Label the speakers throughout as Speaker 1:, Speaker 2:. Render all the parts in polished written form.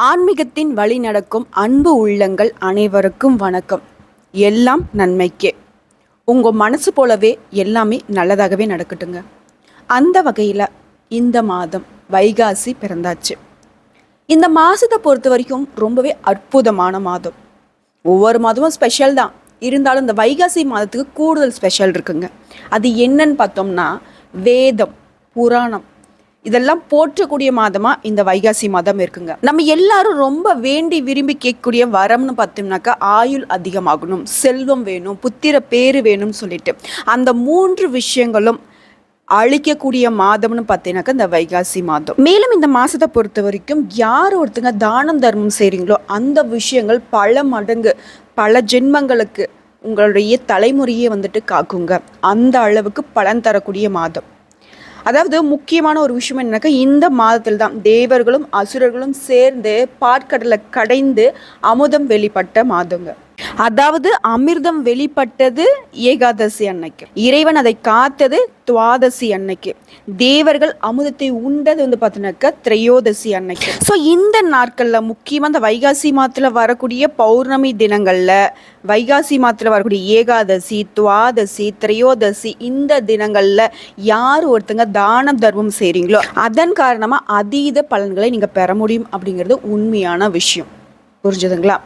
Speaker 1: ஆன்மீகத்தின் வழி நடக்கும் அன்பு உள்ளங்கள் அனைவருக்கும் வணக்கம். எல்லாம் நன்மைக்கே. உங்கள் மனசு போலவே எல்லாமே நல்லதாகவே நடக்கட்டுங்க. அந்த வகையில் இந்த மாதம் வைகாசி பிறந்தாச்சு. இந்த மாதத்தை பொறுத்த வரைக்கும் ரொம்பவே அற்புதமான மாதம். ஒவ்வொரு மாதமும் ஸ்பெஷல் தான், இருந்தாலும் இந்த வைகாசி மாதத்துக்கு கூடுதல் ஸ்பெஷல் இருக்குங்க. அது என்னன்னு பார்த்தோம்னா, வேதம், புராணம் இதெல்லாம் போற்றக்கூடிய மாதமாக இந்த வைகாசி மாதம் இருக்குங்க. நம்ம எல்லாரும் ரொம்ப வேண்டி விரும்பி கேட்கக்கூடிய வரம்னு பார்த்தோம்னாக்கா, ஆயுள் அதிகமாகணும், செல்வம் வேணும், புத்திர பேரு வேணும்னு சொல்லிட்டு அந்த 3 விஷயங்களும் அழிக்கக்கூடிய மாதம்னு பார்த்தீங்கன்னாக்கா இந்த வைகாசி மாதம். மேலும் இந்த மாதத்தை பொறுத்த வரைக்கும் யார் ஒருத்தங்க தானம் தர்மம் செய்கிறீங்களோ அந்த விஷயங்கள் பல மடங்கு பல ஜென்மங்களுக்கு உங்களுடைய தலைமுறையே காக்குங்க. அந்த அளவுக்கு பலன் தரக்கூடிய மாதம். அதாவது முக்கியமான ஒரு விஷயம் என்னன்னாக்கா, இந்த மாதத்தில் தான் தேவர்களும் அசுரர்களும் சேர்ந்து பாற்கடலை கடைந்து அமுதம் வெளிப்பட்ட மாதங்க. அதாவது அமிர்தம் வெளிப்பட்டது ஏகாதசி அன்னைக்கு, இறைவன் அதை காத்தது துவாதசி அன்னைக்கு, தேவர்கள் அமுதத்தை உண்டது பார்த்தீங்கன்னாக்கா திரையோதசி அன்னைக்கு. ஸோ இந்த நாட்களில் முக்கியமாக இந்த வைகாசி மாதத்தில் வரக்கூடிய பௌர்ணமி தினங்களில், வைகாசி மாதத்தில் வரக்கூடிய ஏகாதசி, துவாதசி, திரையோதசி இந்த தினங்களில் யார் ஒருத்தங்க தானம் தர்மம் செய்கிறீங்களோ அதன் காரணமாக அதீத பலன்களை நீங்கள் பெற முடியும் அப்படிங்கிறது உண்மையான விஷயம். புரிஞ்சுதுங்களா?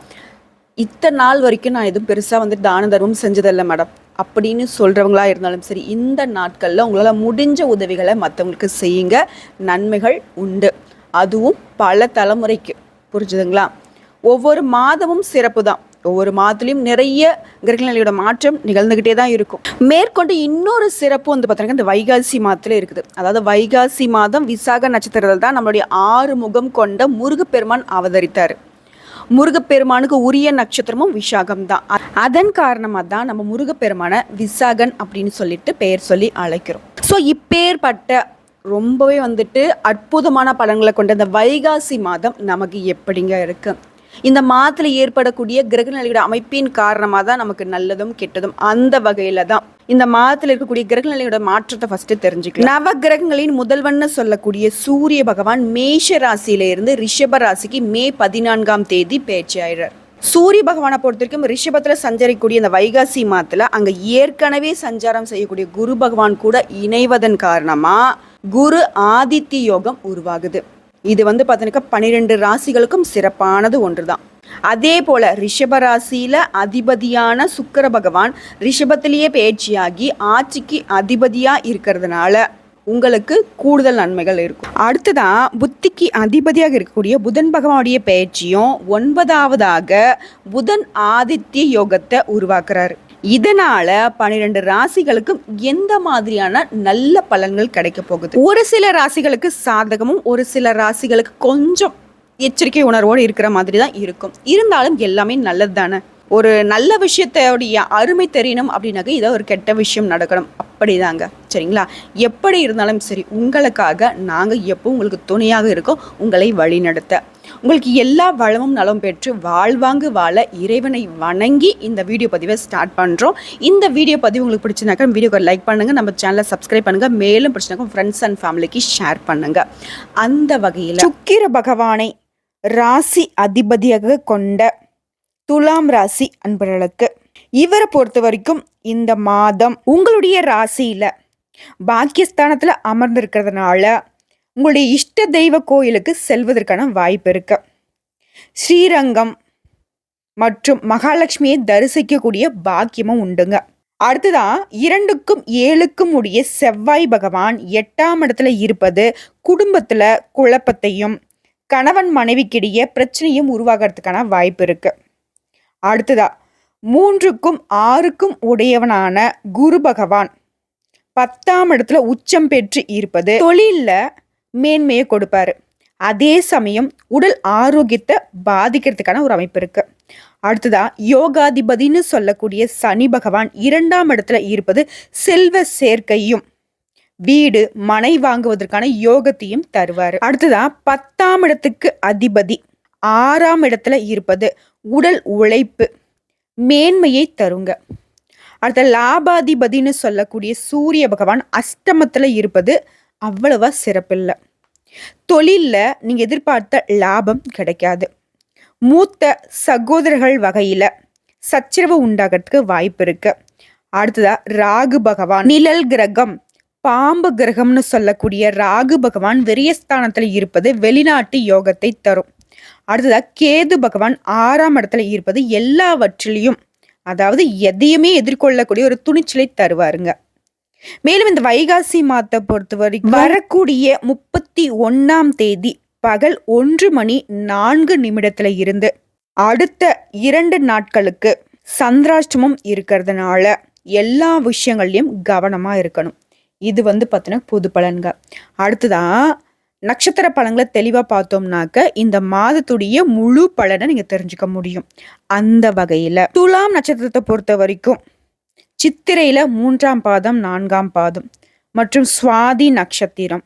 Speaker 1: இத்தனை நாள் வரைக்கும் நான் எதுவும் பெருசாக தான தர்மம் செஞ்சதில்லை மேடம் அப்படின்னு சொல்கிறவங்களா இருந்தாலும் சரி, இந்த நாட்களில் உங்களால் முடிஞ்ச உதவிகளை மற்றவங்களுக்கு செய்யுங்க. நன்மைகள் உண்டு, அதுவும் பல தலைமுறைக்கு. புரிஞ்சுதுங்களா? ஒவ்வொரு மாதமும் சிறப்பு தான். ஒவ்வொரு மாதத்துலேயும் நிறைய கிரகநிலையோட மாற்றம் நிகழ்ந்துக்கிட்டே தான் இருக்கும். மேற்கொண்டு இன்னொரு சிறப்பு பார்த்தீங்கன்னா இந்த வைகாசி மாதத்தில் இருக்குது. அதாவது வைகாசி மாதம் விசாக நட்சத்திரத்தில் தான் நம்மளுடைய 6 முகம் கொண்ட முருகப்பெருமான் அவதரித்தார். முருகப்பெருமானுக்கு உரிய நட்சத்திரமும் விசாகம் தான். அதன் காரணமாக தான் நம்ம முருகப்பெருமான விசாகன் அப்படின்னு சொல்லிட்டு பெயர் சொல்லி அழைக்கிறோம். ஸோ இப்பேற்பட்ட ரொம்பவே அற்புதமான பலன்களை கொண்ட இந்த வைகாசி மாதம் நமக்கு எப்படிங்க இருக்கு? இந்த மாதத்தில் ஏற்படக்கூடிய கிரகநிலையோட அமைப்பின் காரணமாக தான் நமக்கு நல்லதும் கெட்டதும். அந்த வகையில் தான் இந்த மாதத்தில் இருக்கக்கூடிய கிரகநிலையோட மாற்றத்தை ஃபர்ஸ்ட் தெரிஞ்சுக்கலாம். நவ கிரகங்களின் முதல்வன்னு சொல்லக்கூடிய சூரிய பகவான் மேஷ ராசியிலிருந்து ரிஷப ராசிக்கு மே 14ஆம் தேதி பேச்சு ஆயிடுறார். சூரிய பகவானை பொறுத்த வரைக்கும் ரிஷபத்தில் சஞ்சரிக்கக்கூடிய இந்த வைகாசி மாதத்தில் அங்கே ஏற்கனவே சஞ்சாரம் செய்யக்கூடிய குரு பகவான் கூட இணைவதன் காரணமாக குரு ஆதித்ய யோகம் உருவாகுது. இது பார்த்தீங்கன்னா 12 ராசிகளுக்கும் சிறப்பானது ஒன்று தான். அதே போல ரிஷப ராசியில அதிபதியான சுக்கிர பகவான் ரிஷபத்திலேயே பயிற்சியாகி ஆட்சிக்கு அதிபதியா இருக்கிறதுனால உங்களுக்கு கூடுதல் நன்மைகள் இருக்கும். அடுத்ததான் புத்திக்கு அதிபதியாக இருக்கக்கூடிய புதன் பகவானுடைய பயிற்சியும் 9ஆவதாக புதன் ஆதித்ய யோகத்தை உருவாக்குறாரு. இதனால 12 ராசிகளுக்கும் எந்த மாதிரியான நல்ல பலன்கள் கிடைக்க போகுது? ஒரு சில ராசிகளுக்கு சாதகமும் ஒரு சில ராசிகளுக்கு கொஞ்சம் எச்சரிக்கை உணர்வோடு இருக்கிற மாதிரி தான் இருக்கும். இருந்தாலும் எல்லாமே நல்லது தானே. ஒரு நல்ல விஷயத்தோடைய அருமை தெரியணும் அப்படின்னாக்க இதை ஒரு கெட்ட விஷயம் நடக்கணும், அப்படிதாங்க. சரிங்களா? எப்படி இருந்தாலும் சரி, உங்களுக்காக நாங்கள் எப்போ உங்களுக்கு துணையாக இருக்கோம், உங்களை வழிநடத்த. உங்களுக்கு எல்லா வளமும் நலம் பெற்று வாழ்வாங்கு வாழ இறைவனை வணங்கி இந்த வீடியோ பதிவை ஸ்டார்ட் பண்ணுறோம். இந்த வீடியோ பதிவு உங்களுக்கு பிடிச்சினாக்கா வீடியோக்கு லைக் பண்ணுங்கள், நம்ம சேனலை சப்ஸ்கிரைப் பண்ணுங்கள், மேலும் பிடிச்சினாக்கா ஃப்ரெண்ட்ஸ் அண்ட் ஃபேமிலிக்கு ஷேர் பண்ணுங்கள். அந்த வகையில் சுக்கிர பகவானை ராசி அதிபதியாக கொண்ட துலாம் ராசி அன்பர்களுக்கு இவரை பொறுத்த வரைக்கும் இந்த மாதம் உங்களுடைய ராசியில பாக்கியஸ்தானத்துல அமர்ந்திருக்கிறதுனால உங்களுடைய இஷ்ட தெய்வ கோயிலுக்கு செல்வதற்கான வாய்ப்பு இருக்கு. ஸ்ரீரங்கம் மற்றும் மகாலட்சுமியை தரிசிக்கக்கூடிய பாக்கியமும் உண்டுங்க. அடுத்ததான் 2க்கும் 7க்கும் உடைய செவ்வாய் பகவான் 8ஆம் இடத்துல இருப்பது குடும்பத்துல குழப்பத்தையும் கணவன் மனைவிக்கிடையே பிரச்சனையும் உருவாகிறதுக்கான வாய்ப்பு இருக்கு. அடுத்ததா 3க்கும் 6க்கும் உடையவனான குரு பகவான் 10ஆம் இடத்துல உச்சம் பெற்று இருப்பது தொழில்ல மேன்மையை கொடுப்பாரு. அதே சமயம் உடல் ஆரோக்கியத்தை பாதிக்கிறதுக்கான ஒரு அமைப்பு இருக்கு. அடுத்ததா யோகாதிபதினு சொல்லக்கூடிய சனி பகவான் 2ஆம் இடத்துல இருப்பது செல்வ சேர்க்கையும் வீடு மனை வாங்குவதற்கான யோகத்தையும் தருவாரு. அடுத்ததா 10ஆம் இடத்துக்கு அதிபதி 6ஆம் இடத்துல இருப்பது உடல் உழைப்பு மேன்மையை தருங்க. அடுத்த லாபாதிபதினு சொல்லக்கூடிய சூரிய பகவான் அஷ்டமத்துல இருப்பது அவ்வளவா சிறப்பில்லை. தொழிலில் நீங்கள் எதிர்பார்த்த லாபம் கிடைக்காது. மூத்த சகோதரர்கள் வகையில் சச்சரவு உண்டாகிறதுக்கு வாய்ப்பு இருக்கு. அடுத்ததா ராகு பகவான், நிழல் கிரகம், பாம்பு கிரகம்னு சொல்லக்கூடிய ராகு பகவான் விரயஸ்தானத்தில் இருப்பது வெளிநாட்டு யோகத்தை தரும். அடுத்ததா கேது பகவான் 6ஆம் இடத்துல இருப்பது எல்லாவற்றிலையும், அதாவது எதையுமே எதிர்கொள்ளக்கூடிய ஒரு துணிச்சலை தருவாருங்க. மேலும் இந்த வைகாசி மாதத்தை பொறுத்த வரைக்கும் வரக்கூடிய 31ஆம் தேதி பகல் 1:04 இருந்து அடுத்த 2 நாட்களுக்கு சந்திராஷ்டமம் இருக்கிறதுனால எல்லா விஷயங்கள்லையும் கவனமா இருக்கணும். இது பார்த்தீங்கன்னா பொது பலன்க. அடுத்துதான் நட்சத்திர பலன்களை தெளிவா பார்த்தோம்னாக்க இந்த மாதத்துடைய முழு பலனை நீங்க தெரிஞ்சுக்க முடியும். அந்த வகையில துலாம் நட்சத்திரத்தை பொறுத்த வரைக்கும் சித்திரையில 3ஆம் பாதம் 4ஆம் பாதம் மற்றும் சுவாதி நட்சத்திரம்,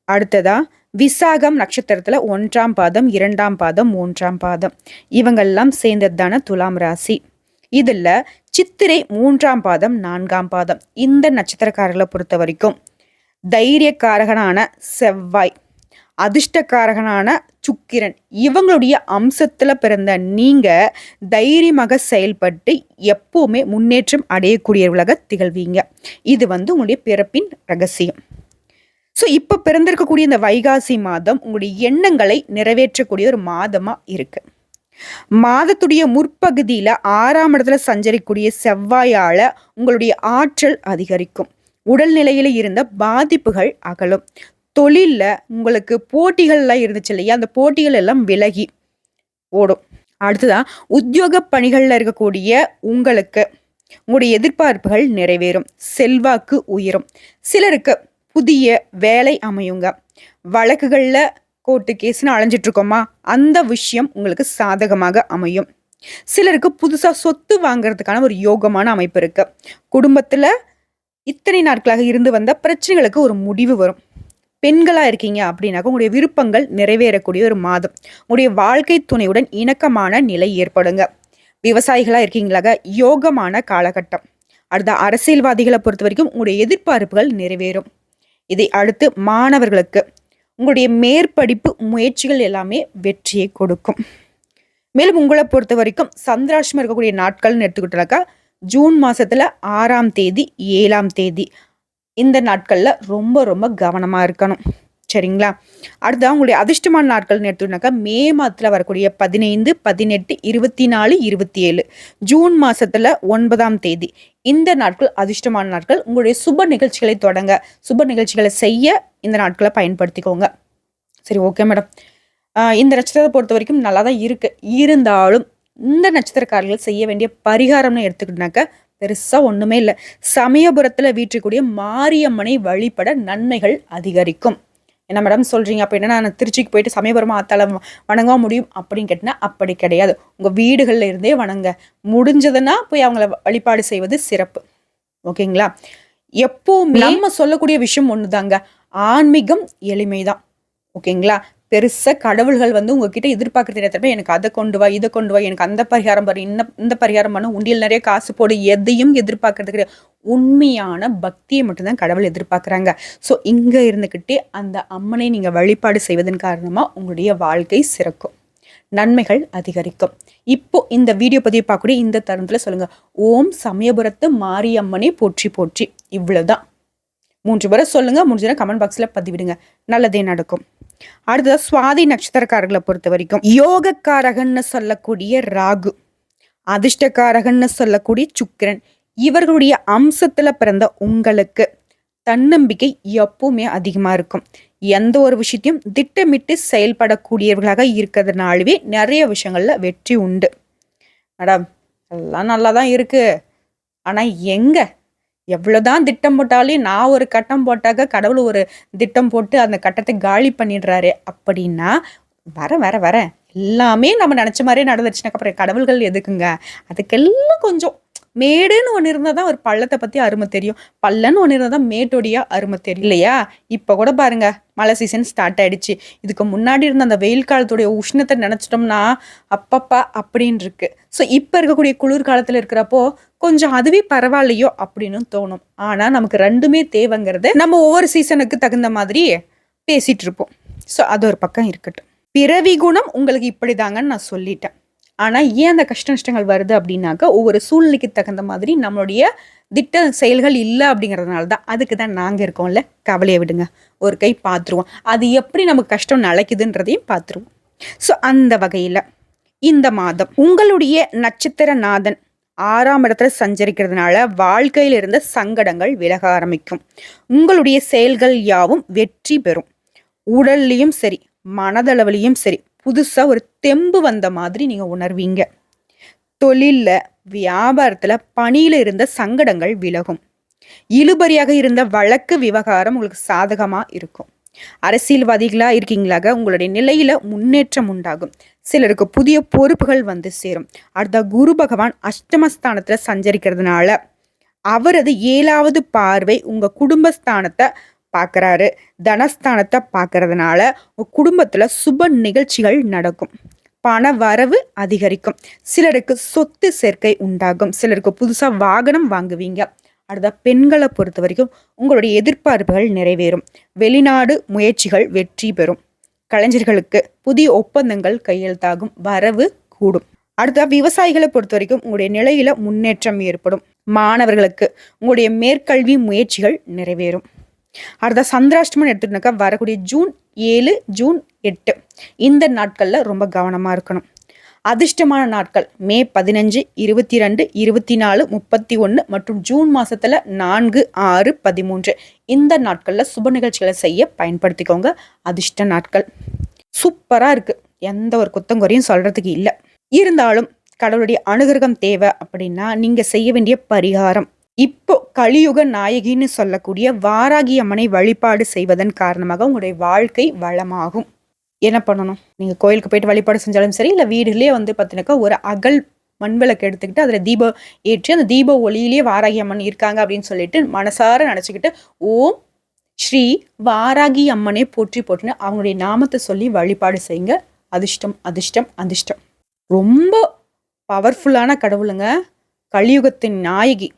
Speaker 1: அடுத்ததா விசாகம் நட்சத்திரத்துல 1ஆம் பாதம் 2ஆம் பாதம் 3ஆம் பாதம் இவங்கெல்லாம் சேர்ந்ததுதான துலாம் ராசி. இதுல சித்திரை 3ஆம் பாதம் 4ஆம் பாதம் இந்த நட்சத்திரக்காரர்களை பொறுத்த வரைக்கும் தைரியக்காரகனான செவ்வாய், அதிர்ஷ்டக்காரகனான சுக்கிரன் இவங்களுடைய அம்சத்துல பிறந்த நீங்க தைரியமாக செயல்பட்டு எப்பவுமே முன்னேற்றம் அடையக்கூடியவர்களாக திகழ்வீங்க. இது உங்களுடைய பிறப்பின் ரகசியம். ஸோ இப்போ பிறந்திருக்கக்கூடிய இந்த வைகாசி மாதம் உங்களுடைய எண்ணங்களை நிறைவேற்றக்கூடிய ஒரு மாதமா இருக்கு. மாதத்துடைய முற்பகுதியில 6ஆம் இடத்துல சஞ்சரிக்கூடிய செவ்வாயால உங்களுடைய ஆற்றல் அதிகரிக்கும். உடல்நிலையில இருந்த பாதிப்புகள் அகலும். தொழில்ல உங்களுக்கு போட்டிகள்லாம் இருந்துச்சு இல்லையா, அந்த போட்டிகள் எல்லாம் விலகி ஓடும். அடுத்ததான் உத்தியோக பணிகள்ல இருக்கக்கூடிய உங்களுக்கு உங்களுடைய எதிர்பார்ப்புகள் நிறைவேறும். செல்வாக்கு உயரும். சிலருக்கு புதிய வேலை அமையுங்க. வழக்குகள்ல கோர்ட்டு கேஸ்ன்னு அலைஞ்சிட்டு இருக்கோமா, அந்த விஷயம் உங்களுக்கு சாதகமாக அமையும். சிலருக்கு புதுசா சொத்து வாங்குறதுக்கான ஒரு யோகமான அமைப்பு இருக்கு. குடும்பத்துல இத்தனை நாட்களாக இருந்து வந்த பிரச்சனைகளுக்கு ஒரு முடிவு வரும். பெண்களா இருக்கீங்க அப்படின்னாக்க உங்களுடைய விருப்பங்கள் நிறைவேறக்கூடிய ஒரு மாதம். உங்களுடைய வாழ்க்கை துணையுடன் இணக்கமான நிலை ஏற்படுங்க. விவசாயிகளா இருக்கீங்களாக யோகமான காலகட்டம். அடுத்த அரசியல்வாதிகளை பொறுத்த வரைக்கும் உங்களுடைய எதிர்பார்ப்புகள் நிறைவேறும். இதை அடுத்து மாணவர்களுக்கு உங்களுடைய மேற்படிப்பு முயற்சிகள் எல்லாமே வெற்றியை கொடுக்கும். மேலும் உங்களை பொறுத்த வரைக்கும் சந்திராஷ்டமம் இருக்கக்கூடிய நாட்கள்னு எடுத்துக்கிட்டாக்கா ஜூன் மாசத்துல 6ஆம் தேதி 7ஆம் தேதி இந்த நாட்கள்ல ரொம்ப ரொம்ப கவனமா இருக்கணும். சரிங்களா? அடுத்ததான் உங்களுடைய அதிர்ஷ்டமான நாட்கள்னு எடுத்துக்கிட்டாக்கா மே மாதத்துல வரக்கூடிய 15, 18, 24, 27, ஜூன் மாசத்துல 9ஆம் தேதி இந்த நாட்கள் அதிர்ஷ்டமான நாட்கள். உங்களுடைய சுப நிகழ்ச்சிகளை தொடங்க, சுப நிகழ்ச்சிகளை செய்ய இந்த நாட்களை பயன்படுத்திக்கோங்க. சரி, ஓகே மேடம். இந்த நட்சத்திரத்தை பொறுத்த வரைக்கும் நல்லா தான் இருக்கு. இருந்தாலும் இந்த நட்சத்திரக்காரர்கள் செய்ய வேண்டிய பரிகாரம்னு எடுத்துக்கிட்டாக்க பெருசா ஒண்ணுமே இல்லை. சமயபுரத்துல வீற்றக்கூடிய மாரியம்மனை வழிபட நன்மைகள் அதிகரிக்கும். என்ன மேடம் சொல்றீங்க? அப்ப என்ன நான் திருச்சிக்கு போயிட்டு சமயபுரமா ஆத்தால வணங்க முடியும் அப்படின்னு கேட்டினா அப்படி கிடையாது. உங்க வீடுகள்ல இருந்தே வணங்க. முடிஞ்சதுன்னா போய் அவங்கள வழிபாடு செய்வது சிறப்பு. ஓகேங்களா? எப்பவுமே நம்ம சொல்லக்கூடிய விஷயம் ஒண்ணுதாங்க, ஆன்மீகம் எளிமைதான். ஓகேங்களா? பெருசா கடவுள்கள் உங்ககிட்ட எதிர்பார்க்கறது என்ன? எனக்கு அதை கொண்டு வா, இதை கொண்டு வா, எனக்கு அந்த பரிகாரம் பண்ணு, இந்த பரிகாரம் பண்ணு, உண்டியல் நிறைய காசு போடு, எதையும் எதிர்பார்க்கறது கிடையாது. உண்மையான பக்தியை மட்டும்தான் கடவுள் எதிர்பார்க்குறாங்க. ஸோ இங்க இருந்துக்கிட்டே அந்த அம்மனை நீங்க வழிபாடு செய்வதன் காரணமா உங்களுடைய வாழ்க்கை சிறக்கும், நன்மைகள் அதிகரிக்கும். இப்போ இந்த வீடியோ பதிவு பார்க்கக்கூடிய இந்த தருணத்துல சொல்லுங்க, ஓம் சமயபுரத்து மாரியம்மனை போற்றி போற்றி. இவ்வளவுதான். 3 முறை சொல்லுங்க. முடிஞ்சதுன்னா கமெண்ட் பாக்ஸ்ல பதிவிடுங்க. நல்லதே நடக்கும். அடுத்தது சுவாதி நட்சத்திரக்காரர்களை பொறுத்த வரைக்கும் யோகக்காரகன்னு சொல்லக்கூடிய ராகு, அதிர்ஷ்டக்காரகன்னு சொல்லக்கூடிய சுக்கிரன் இவர்களுடைய அம்சத்துல பிறந்த உங்களுக்கு தன்னம்பிக்கை எப்பவுமே அதிகமா இருக்கும். எந்த ஒரு விஷயத்தையும் திட்டமிட்டு செயல்படக்கூடியவர்களாக இருக்கிறதுனாலவே நிறைய விஷயங்கள்ல வெற்றி உண்டு. மேடம் எல்லாம் நல்லா தான் இருக்கு, ஆனா எங்க எவ்வளவுதான் திட்டம் போட்டாலும் நான் ஒரு கட்டம் போட்டாக்க கடவுள் ஒரு திட்டம் போட்டு அந்த கட்டத்தை காலி பண்ணிடுறாரு அப்படின்னா வர வர வர எல்லாமே நம்ம நினைச்ச மாதிரியே நடந்துச்சுனாக்க அப்புறம் கடவுள்கள் எதுக்குங்க? அதுக்கெல்லாம் கொஞ்சம் மேடுன்னு ஒன்று இருந்தால் தான் ஒரு பள்ளத்தை பற்றி அருமை தெரியும், பள்ளன்னு ஒன்று இருந்தால் தான் மேட்டோடைய அருமை தெரியும் இல்லையா? இப்போ கூட பாருங்க, மழை சீசன் ஸ்டார்ட் ஆயிடுச்சு. இதுக்கு முன்னாடி இருந்த அந்த வெயில் காலத்துடைய உஷ்ணத்தை நினச்சிட்டோம்னா அப்பப்பா அப்படின்னு இருக்கு. ஸோ இப்போ இருக்கக்கூடிய குளிர்காலத்தில் இருக்கிறப்போ கொஞ்சம் அதுவே பரவாயில்லையோ அப்படின்னு தோணும். ஆனால் நமக்கு ரெண்டுமே தேவைங்கிறது நம்ம ஒவ்வொரு சீசனுக்கு தகுந்த மாதிரி பேசிட்டு இருப்போம். ஸோ அது ஒரு பக்கம் இருக்கட்டும். பிறவி குணம் உங்களுக்கு இப்படி தாங்கன்னு நான் சொல்லிட்டேன். ஆனால் ஏன் அந்த கஷ்ட நஷ்டங்கள் வருது அப்படின்னாக்கா ஒவ்வொரு சூழ்நிலைக்கு தகுந்த மாதிரி நம்மளுடைய திட்ட செயல்கள் இல்லை அப்படிங்கிறதுனால தான். அதுக்கு தான் நாங்கள் இருக்கோம்ல, கவலையை விடுங்க, ஒரு கை பார்த்துருவோம். அது எப்படி நமக்கு கஷ்டம் நிலைக்குதுன்றதையும் பார்த்துருவோம். ஸோ அந்த வகையில் இந்த மாதம் உங்களுடைய நட்சத்திர நாதன் 6ஆம் இடத்துல சஞ்சரிக்கிறதுனால வாழ்க்கையில் இருந்த சங்கடங்கள் விலக ஆரம்பிக்கும். உங்களுடைய செயல்கள் யாவும் வெற்றி பெறும். உடல்லையும் சரி மனதளவுலையும் சரி புதுசா ஒரு தெம்பு வந்த மாதிரி நீங்க உணர்வீங்க. தொழில்ல வியாபாரத்துல பணியில இருந்த சங்கடங்கள் விலகும். இழுபறியாக இருந்த வழக்கு விவகாரம் உங்களுக்கு சாதகமா இருக்கும். அரசியல்வாதிகளா இருக்கீங்களாக உங்களுடைய நிலையில முன்னேற்றம் உண்டாகும். சிலருக்கு புதிய பொறுப்புகள் வந்து சேரும். அடுத்த குரு பகவான் அஷ்டமஸ்தானத்துல சஞ்சரிக்கிறதுனால அவரது 7வது பார்வை உங்க குடும்பஸ்தானத்தை பார்க்குறாரு. தனஸ்தானத்தை பார்க்கறதுனால உங்க குடும்பத்துல சுப நிகழ்ச்சிகள் நடக்கும். பண வரவு அதிகரிக்கும். சிலருக்கு சொத்து சேர்க்கை உண்டாகும். சிலருக்கு புதுசா வாகனம் வாங்குவீங்க. அடுத்த பெண்களை பொறுத்த வரைக்கும் உங்களுடைய எதிர்பார்ப்புகள் நிறைவேறும். வெளிநாடு முயற்சிகள் வெற்றி பெறும். கலைஞர்களுக்கு புதிய ஒப்பந்தங்கள் கையெழுத்தாகும். வரவு கூடும். அடுத்த விவசாயிகளை பொறுத்த வரைக்கும் உங்களுடைய நிலையில முன்னேற்றம் ஏற்படும். மாணவர்களுக்கு உங்களுடைய மேற்கல்வி முயற்சிகள் நிறைவேறும். அடுத்த சந்திராஷ்டமம் எடுத்துட்டாக்கா வரக்கூடிய ஜூன் 7, ஜூன் 8 இந்த நாட்கள்ல ரொம்ப கவனமா இருக்கணும். அதிர்ஷ்டமான நாட்கள் மே 15, 22, 24, 31 மற்றும் ஜூன் மாசத்துல 4, 6, 13 இந்த நாட்கள்ல சுப நிகழ்ச்சிகளை செய்ய பயன்படுத்திக்கோங்க. அதிர்ஷ்ட நாட்கள் சூப்பரா இருக்கு, எந்த ஒரு குத்தங்குறையும் சொல்றதுக்கு இல்லை. இருந்தாலும் கடவுளுடைய அனுகிரகம் தேவை அப்படின்னா நீங்க செய்ய வேண்டிய பரிகாரம், இப்போ கலியுக நாயகின்னு சொல்லக்கூடிய வாராகி அம்மனை வழிபாடு செய்வதன் காரணமாக உங்களுடைய வாழ்க்கை வளமாகும். என்ன பண்ணணும், நீங்கள் கோயிலுக்கு போயிட்டு வழிபாடு செஞ்சாலும் சரி, இல்லை வீடுலேயே வந்து பார்த்தீங்கன்னாக்கா ஒரு அகல் மண்விளக்கு எடுத்துக்கிட்டு அதில் தீபம் ஏற்றி அந்த தீப ஒளியிலேயே வாராகி அம்மன் இருக்காங்க அப்படின்னு சொல்லிட்டு மனசார நினச்சிக்கிட்டு ஓம் ஸ்ரீ வாராகி அம்மனை போற்றி போட்டுன்னு அவங்களுடைய நாமத்தை சொல்லி வழிபாடு செய்யுங்க. அதிர்ஷ்டம் அதிர்ஷ்டம் அதிர்ஷ்டம். ரொம்ப பவர்ஃபுல்லான கடவுளுங்க, கலியுகத்தின் நாயகி,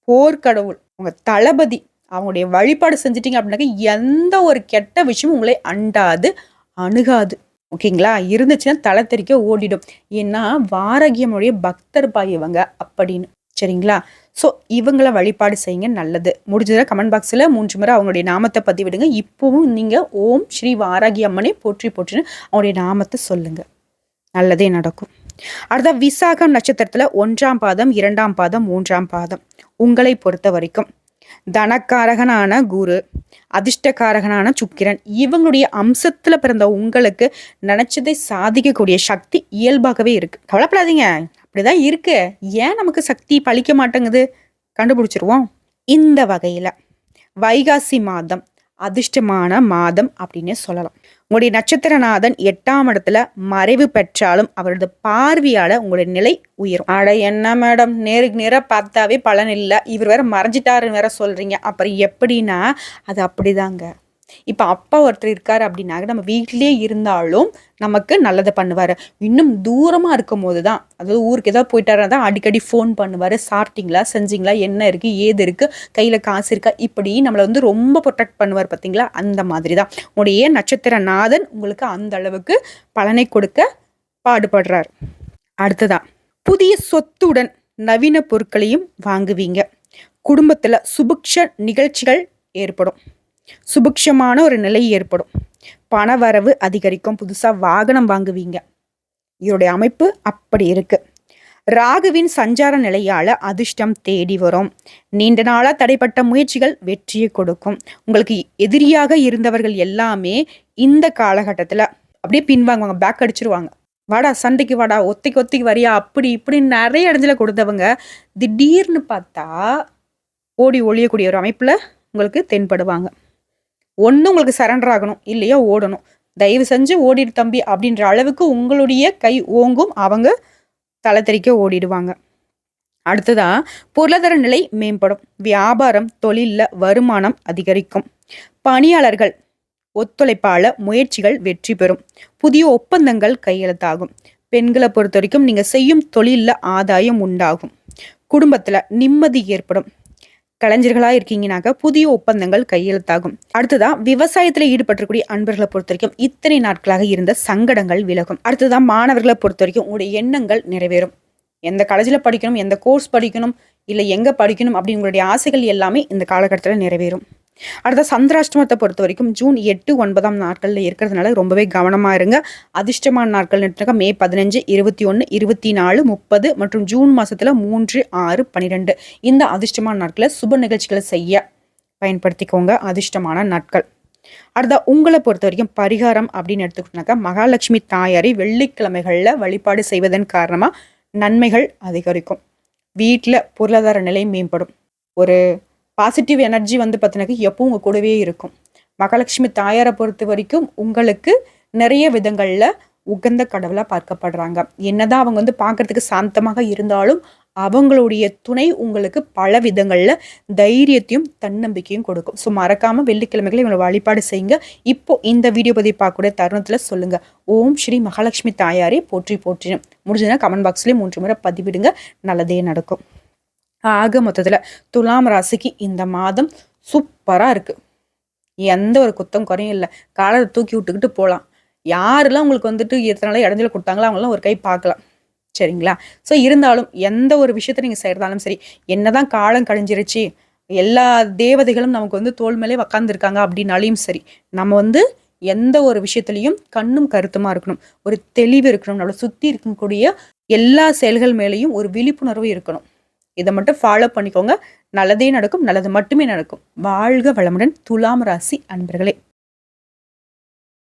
Speaker 1: போர்க்கடவுள், உங்க தளபதி. அவங்களுடைய வழிபாடு செஞ்சிட்டீங்க அப்படின்னாக்க எந்த ஒரு கெட்ட விஷயமும் உங்களை அண்டாது அணுகாது. ஓகேங்களா? இருந்துச்சுன்னா தலை தெறிக்க ஓடிடும். ஏன்னா வாராகியமுடைய பக்தர் பாய் இவங்க அப்படின்னு. சரிங்களா? ஸோ இவங்கள வழிபாடு செய்யுங்க, நல்லது. முடிஞ்சதை கமெண்ட் பாக்ஸில் 3 முறை அவங்களுடைய நாமத்தை பதிவிடுங்க. இப்போவும் நீங்கள் ஓம் ஸ்ரீ வாராகி அம்மனை போற்றி போற்றின்னு அவங்களுடைய நாமத்தை சொல்லுங்க, நல்லதே நடக்கும். அடுத்த விசாகம் நட்சத்திரத்தில் 1ஆம் பாதம், 2ஆம் பாதம், 3ஆம் பாதம் உங்களை பொறுத்த வரைக்கும் தனக்காரகனான குரு, அதிர்ஷ்டக்காரகனான சுக்கிரன், இவங்களுடைய அம்சத்துல பிறந்த உங்களுக்கு நினைச்சதை சாதிக்கக்கூடிய சக்தி இயல்பாகவே இருக்கு. கவலைப்படாதீங்க, அப்படிதான் இருக்கு. ஏன் நமக்கு சக்தி பழிக்க மாட்டேங்குது, கண்டுபிடிச்சிருவோம். இந்த வகையில வைகாசி மாதம் அதிர்ஷ்டமான மாதம் அப்படின்னு சொல்லலாம். உங்களுடைய நட்சத்திரநாதன் 8ஆம் இடத்துல மறைவு பெற்றாலும் அவரது பார்வையால உங்களுடைய நிலை உயரும். அட என்ன மேடம், நேருக்கு நேராக பார்த்தாவே பலன் இல்லை, இவர் வேற மறைஞ்சிட்டாருன்னு வேற சொல்றீங்க. அப்புறம் எப்படின்னா அது அப்படிதாங்க. இப்போ அப்பா ஒருத்தர் இருக்காரு அப்படின்னாக்க நம்ம வீட்டிலே இருந்தாலும் நமக்கு நல்லதை பண்ணுவார். இன்னும் தூரமாக இருக்கும் போது தான், அதாவது ஊருக்கு ஏதாவது போயிட்டாரா தான் அடிக்கடி ஃபோன் பண்ணுவார். சாப்பிட்டீங்களா, செஞ்சீங்களா, என்ன இருக்குது, ஏது இருக்குது, கையில் காசு இருக்கா, இப்படி நம்மளை வந்து ரொம்ப ப்ரொடெக்ட் பண்ணுவார். பார்த்தீங்களா? அந்த மாதிரி தான் உங்களுடைய நட்சத்திரநாதன் உங்களுக்கு அந்த அளவுக்கு பலனை கொடுக்க பாடுபடுறார். அடுத்ததான் புதிய சொத்துடன் நவீன பொருட்களையும் வாங்குவீங்க. குடும்பத்தில் சுபிக்ஷ நிகழ்ச்சிகள் ஏற்படும். சுபிக்ஷமான ஒரு நிலை ஏற்படும். பண வரவு அதிகரிக்கும். புதுசா வாகனம் வாங்குவீங்க. இதோடைய அமைப்பு அப்படி இருக்கு. ராகுவின் சஞ்சார நிலையால அதிர்ஷ்டம் தேடி வரும். நீண்ட நாளா தடைப்பட்ட முயற்சிகள் வெற்றியை கொடுக்கும். உங்களுக்கு எதிரியாக இருந்தவர்கள் எல்லாமே இந்த காலகட்டத்துல அப்படியே பின்வாங்குவாங்க, பேக் அடிச்சிருவாங்க. வாடா சண்டைக்கு வாடா, ஒத்திக்கு ஒத்திக்கு வரியா, அப்படி இப்படி நிறைய இடத்துல கொடுத்தவங்க திடீர்னு பார்த்தா ஓடி ஒழியக்கூடிய ஒரு அமைப்புல உங்களுக்கு தென்படுவாங்க. ஒன்று உங்களுக்கு சரண்டர் ஆகணும், இல்லையா ஓடணும். தயவு செஞ்சு ஓடிடு தம்பி அப்படின்ற அளவுக்கு உங்களுடைய கை ஓங்கும், அவங்க தலை தெறிக்க ஓடிடுவாங்க. அடுத்ததா பொருளாதார நிலை மேம்படும். வியாபாரம் தொழிலில் வருமானம் அதிகரிக்கும். பணியாளர்கள் ஒத்துழைப்பால முயற்சிகள் வெற்றி பெறும். புதிய ஒப்பந்தங்கள் கையெழுத்தாகும். பெண்களை பொறுத்த வரைக்கும் நீங்கள் செய்யும் தொழிலில் ஆதாயம் உண்டாகும். குடும்பத்தில் நிம்மதி ஏற்படும். கலைஞர்களாக இருக்கீங்கனாக்க புதிய ஒப்பந்தங்கள் கையெழுத்தாகும். அடுத்ததா விவசாயத்தில் ஈடுபட்டிருக்கூடிய அன்பர்களை பொறுத்த வரைக்கும் இத்தனை நாட்களாக இருந்த சங்கடங்கள் விலகும். அடுத்ததான் மாணவர்களை பொறுத்த வரைக்கும் உங்களுடைய எண்ணங்கள் நிறைவேறும். எந்த காலேஜில் படிக்கணும், எந்த கோர்ஸ் படிக்கணும், இல்லை எங்கே படிக்கணும் அப்படின்னு உங்களுடைய ஆசைகள் எல்லாமே இந்த காலகட்டத்தில் நிறைவேறும். அடுத்த சந்திராஷ்டமத்தை பொறுத்த வரைக்கும் ஜூன் 8, 9 நாட்களில் இருக்கிறதுனால ரொம்பவே கவனமாக இருங்க. அதிர்ஷ்டமான நாட்கள் மே 15, 21, 24, 30 மற்றும் ஜூன் மாதத்தில் 3, 6, 12 இந்த அதிர்ஷ்டமான நாட்களில் சுப நிகழ்ச்சிகளை செய்ய பயன்படுத்திக்கோங்க. அதிர்ஷ்டமான நாட்கள். அடுத்த உங்களை பொறுத்த வரைக்கும் பரிகாரம் அப்படின்னு எடுத்துக்கிட்டோம்னாக்கா மகாலட்சுமி தாயாரை வெள்ளிக்கிழமைகளில் வழிபாடு செய்வதன் காரணமாக நன்மைகள் அதிகரிக்கும். வீட்டில் பொருளாதார நிலை மேம்படும். ஒரு பாசிட்டிவ் எனர்ஜி பார்த்தினாக்கா எப்பவும் உங்கள் கூடவே இருக்கும். மகாலட்சுமி தாயாரை பொறுத்த வரைக்கும் உங்களுக்கு நிறைய விதங்களில் உகந்த கடவுளாக பார்க்கப்படுறாங்க. என்னதான் அவங்க பார்க்கறதுக்கு சாந்தமாக இருந்தாலும் அவங்களுடைய துணை உங்களுக்கு பல விதங்களில் தைரியத்தையும் தன்னம்பிக்கையும் கொடுக்கும். ஸோ மறக்காமல் வெள்ளிக்கிழமைகளை இவங்களை வழிபாடு செய்யுங்க. இப்போ இந்த வீடியோ பற்றி பார்க்கக்கூடிய தருணத்தில் சொல்லுங்கள், ஓம் ஸ்ரீ மகாலட்சுமி தாயாரே போற்றி போற்றினும். முடிஞ்சதுன்னா கமெண்ட் பாக்ஸ்லேயே 3 முறை பதிவிடுங்க. நல்லதே நடக்கும். ஆக மொத்தத்தில் துலாம் ராசிக்கு இந்த மாதம் சூப்பராக இருக்குது. எந்த ஒரு குத்தம் குறையும் இல்லை. காலத்தை தூக்கி விட்டுக்கிட்டு போகலாம். யாரெல்லாம் உங்களுக்கு எத்தனை இடைஞ்சல கொடுத்தாங்களோ அவங்களாம் ஒரு கை பார்க்கலாம். சரிங்களா? ஸோ இருந்தாலும் எந்த ஒரு விஷயத்தை நீங்கள் செய்கிறதாலும் சரி, என்னதான் காலம் கழிஞ்சிருச்சு, எல்லா தேவதைகளும் நமக்கு தோல் மேலே உக்காந்துருக்காங்க அப்படின்னாலையும் சரி, நம்ம எந்த ஒரு விஷயத்துலையும் கண்ணும் கருத்துமாக இருக்கணும். ஒரு தெளிவு இருக்கணும். நம்மளை சுற்றி இருக்கக்கூடிய எல்லா செயல்கள் மேலேயும் ஒரு விழிப்புணர்வு இருக்கணும். இதை மட்டும் ஃபாலோ பண்ணிக்கோங்க. நல்லதே நடக்கும். நல்லது மட்டுமே நடக்கும். வாழ்க வளமுடன் துலாம் ராசி அன்பர்களே.